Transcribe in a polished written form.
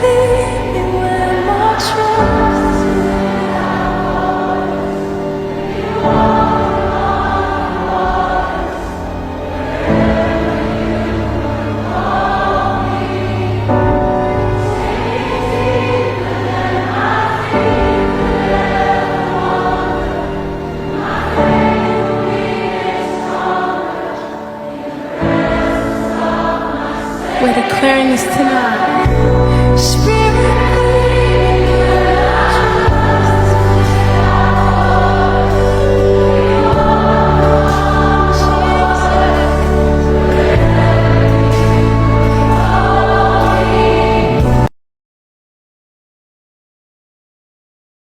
lead me where my trust we're declaring this tonight. Spirit